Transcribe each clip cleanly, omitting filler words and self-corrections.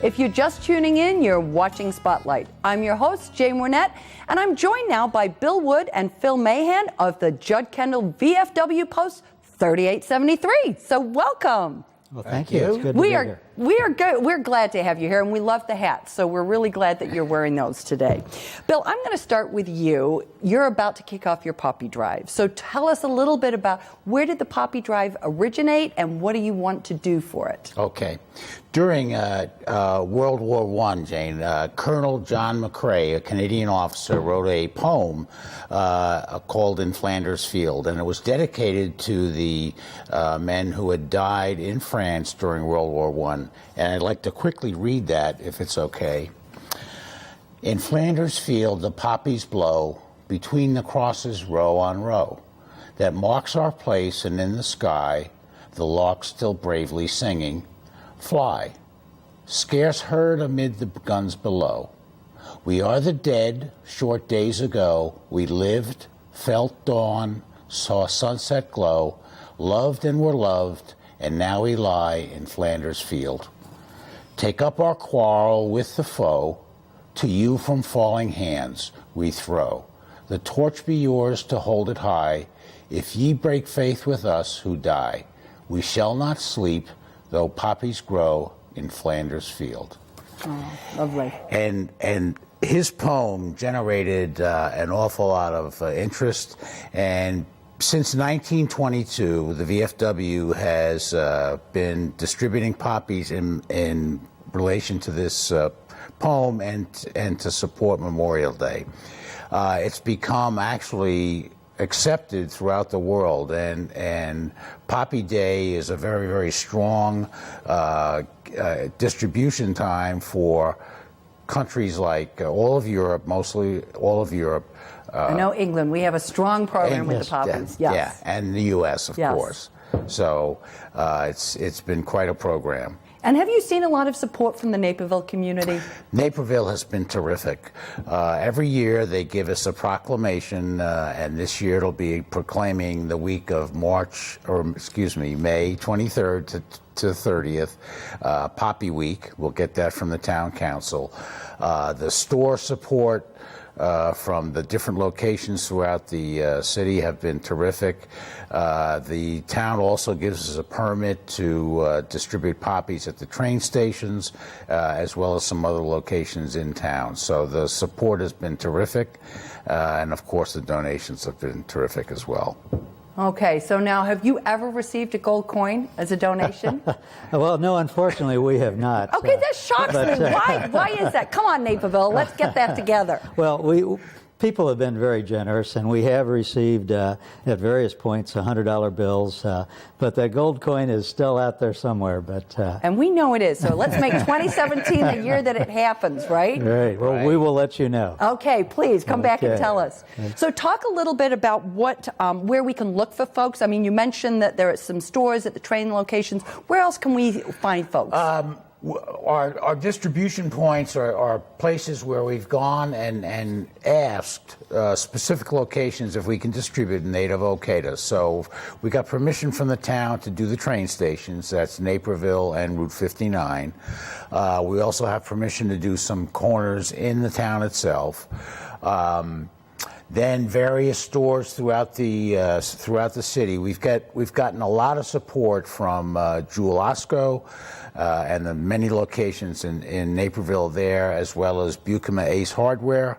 If you're just tuning in, you're watching Spotlight. I'm your host, Jay Mornett, and I'm joined now by Bill Wood and Phil Mahan of the Judd Kendall VFW Post 3873. So welcome. Well, thank you. It's good to be here. We're glad to have you here, and we love the hats, so we're really glad that you're wearing those today. Bill, I'm going to start with you. You're about to kick off your poppy drive, so tell us a little bit about where did the poppy drive originate, and what do you want to do for it? Okay. During World War I, Jane, Colonel John McCrae, a Canadian officer, wrote a poem called In Flanders Fields, and it was dedicated to the men who had died in France during World War I. And I'd like to quickly read that, if it's okay. In Flanders Field the poppies blow, between the crosses row on row. That marks our place, and in the sky, the lark still bravely singing, fly, scarce heard amid the guns below. We are the dead, short days ago, we lived, felt dawn, saw sunset glow, loved and were loved, and now we lie in Flanders Field. Take up our quarrel with the foe, to you from falling hands we throw. The torch be yours to hold it high, if ye break faith with us who die. We shall not sleep, though poppies grow in Flanders Field. Oh, lovely. And his poem generated an awful lot of interest, and since 1922, the VFW has been distributing poppies in relation to this poem and to support Memorial Day. It's become actually accepted throughout the world, and Poppy Day is a very, very strong distribution time for countries like all of Europe, mostly all of Europe. I know England. We have a strong program with the poppies. Yes. Yeah, and the U.S., of course. So it's been quite a program. And have you seen a lot of support from the Naperville community? Naperville has been terrific. Every year they give us a proclamation, and this year it'll be proclaiming the week of May 23rd to 30th, Poppy Week. We'll get that from the town council. The store support from the different locations throughout the city have been terrific. The town also gives us a permit to distribute poppies at the train stations, as well as some other locations in town. So the support has been terrific, and of course the donations have been terrific as well. Okay, so now have you ever received a gold coin as a donation? Well, no, unfortunately we have not. Okay, that shocks me. Why is that? Come on, Naperville, let's get that together. Well, people have been very generous, and we have received at various points $100 bills, but that gold coin is still out there somewhere. But and we know it is, so let's make 2017 the year that it happens, right? Right. Well, we will let you know. Okay, please come back and tell us. So talk a little bit about where we can look for folks. I mean, you mentioned that there are some stores at the train locations. Where else can we find folks? Our distribution points are places where we've gone and asked specific locations if we can distribute, and they've okayed us. So we got permission from the town to do the train stations. That's Naperville and Route 59. We also have permission to do some corners in the town itself. Then various stores throughout the city. We've gotten a lot of support from Jewel Osco and the many locations in Naperville there, as well as Bucama Ace Hardware,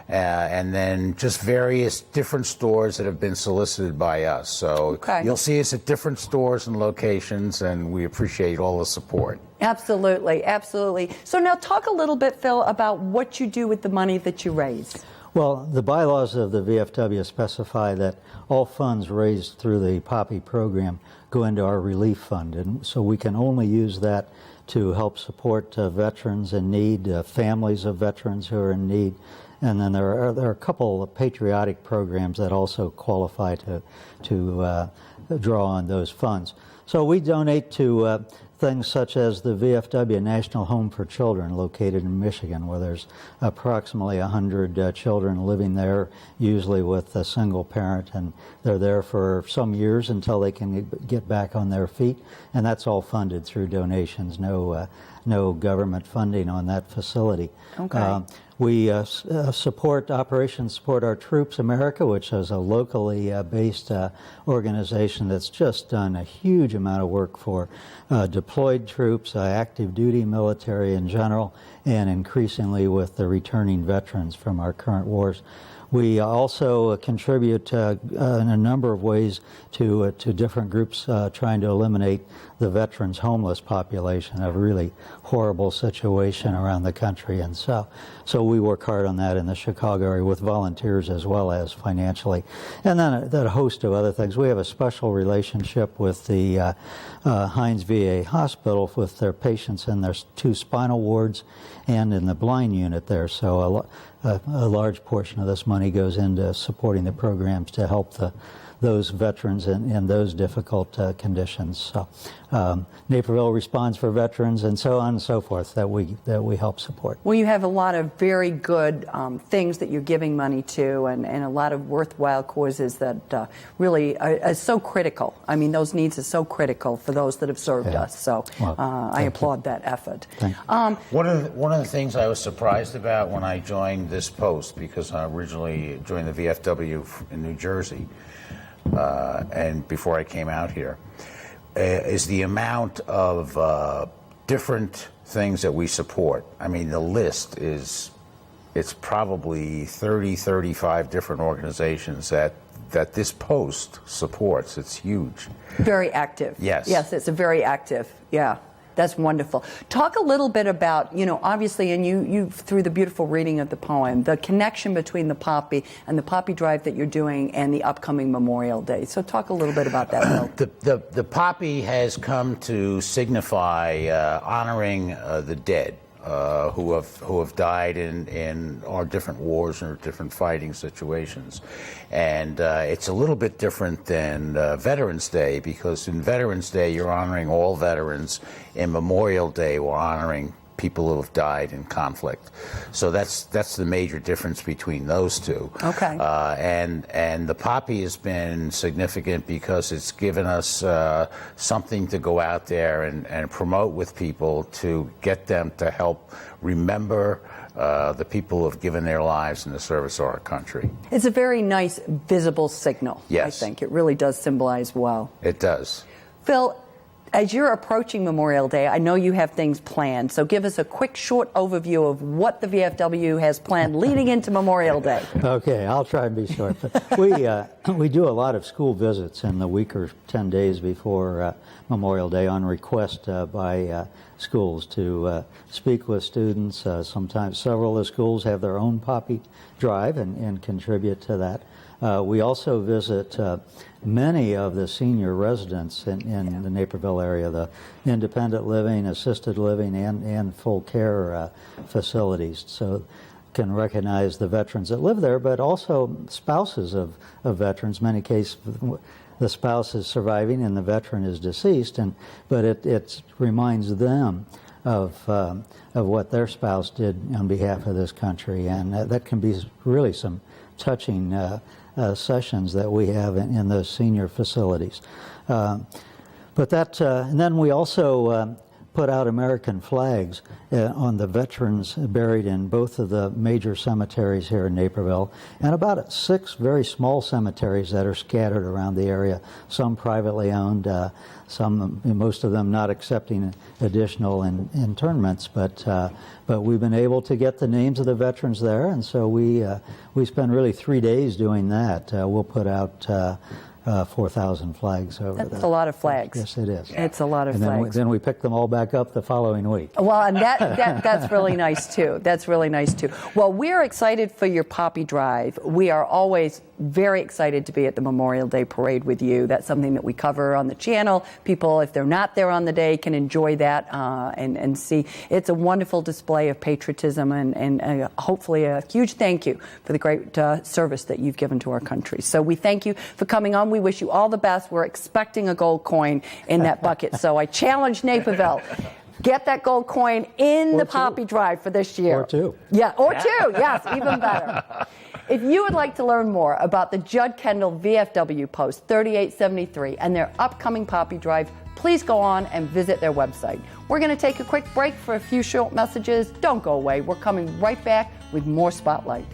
and then just various different stores that have been solicited by us. So you'll see us at different stores and locations, and we appreciate all the support. Absolutely, absolutely. So now talk a little bit, Phil, about what you do with the money that you raise. Well, the bylaws of the VFW specify that all funds raised through the Poppy program go into our relief fund, and so we can only use that to help support veterans in need, families of veterans who are in need, and then there are a couple of patriotic programs that also qualify to draw on those funds. So we donate to things such as the VFW National Home for Children located in Michigan, where there's approximately 100 children living there, usually with a single parent, and they're there for some years until they can get back on their feet, and that's all funded through donations, no government funding on that facility. Okay. We support Operation Support Our Troops America, which is a locally based organization that's just done a huge amount of work for deployed troops, active duty military in general, and increasingly with the returning veterans from our current wars. We also contribute in a number of ways to different groups trying to eliminate the veterans homeless population, a really horrible situation around the country. And so we work hard on that in the Chicago area with volunteers as well as financially. And then a host of other things. We have a special relationship with the Hines VA Hospital with their patients in their 2 spinal wards and in the blind unit there. So a large portion of this money goes into supporting the programs to help those veterans in those difficult conditions. So Naperville responds for veterans, and so on and so forth that we help support. Well, you have a lot of very good things that you're giving money to, and a lot of worthwhile causes that really are so critical. I mean, those needs are so critical for those that have served us. So I applaud that effort. One of the things I was surprised about when I joined this post, because I originally joined the VFW in New Jersey, and before I came out here, is the amount of different things that we support. I mean, the list it's probably 30, 35 different organizations that this post supports. It's huge. Very active. Yes. Yes, it's a very active, yeah. That's wonderful. Talk a little bit about, obviously, and you through the beautiful reading of the poem, the connection between the poppy and the poppy drive that you're doing and the upcoming Memorial Day. So talk a little bit about that, Bill. The poppy has come to signify honoring the dead who have died in our different wars or different fighting situations. And it's a little bit different than Veterans Day, because in Veterans Day you're honoring all veterans. In Memorial Day we're honoring people who have died in conflict. So that's the major difference between those two. Okay. And the poppy has been significant because it's given us something to go out there and promote with people to get them to help remember the people who have given their lives in the service of our country. It's a very nice visible signal, yes. I think. It really does symbolize well. It does. Phil, as you're approaching Memorial Day, I know you have things planned, so give us a quick, short overview of what the VFW has planned leading into Memorial Day. Okay, I'll try and be short. But we do a lot of school visits in the week or 10 days before Memorial Day on request by schools to speak with students. Sometimes several of the schools have their own poppy drive and contribute to that. We also visit many of the senior residents in the Naperville area, the independent living, assisted living, and full care facilities. So can recognize the veterans that live there, but also spouses of veterans. In many cases, the spouse is surviving and the veteran is deceased, but it reminds them of what their spouse did on behalf of this country, and that can be really some touching sessions that we have in those senior facilities. And then we also put out American flags on the veterans buried in both of the major cemeteries here in Naperville, and about 6 very small cemeteries that are scattered around the area, some privately owned, most of them not accepting additional internments, but we've been able to get the names of the veterans there, and so we spend really 3 days doing that. We'll put out 4,000 flags over there. That's a lot of flags. Yes, it is. It's a lot of flags. Then we pick them all back up the following week. Well, and that's really nice, too. That's really nice, too. Well, we're excited for your Poppy Drive. We are always very excited to be at the Memorial Day Parade with you. That's something that we cover on the channel. People, if they're not there on the day, can enjoy that and see. It's a wonderful display of patriotism and hopefully a huge thank you for the great service that you've given to our country. So we thank you for coming on. We we wish you all the best. We're expecting a gold coin in that bucket. So I challenge Naperville. Get that gold coin in the poppy drive for this year. Or two. Yeah, or two. Yes, even better. If you would like to learn more about the Judd Kendall VFW Post 3873 and their upcoming poppy drive, please go on and visit their website. We're going to take a quick break for a few short messages. Don't go away. We're coming right back with more Spotlight.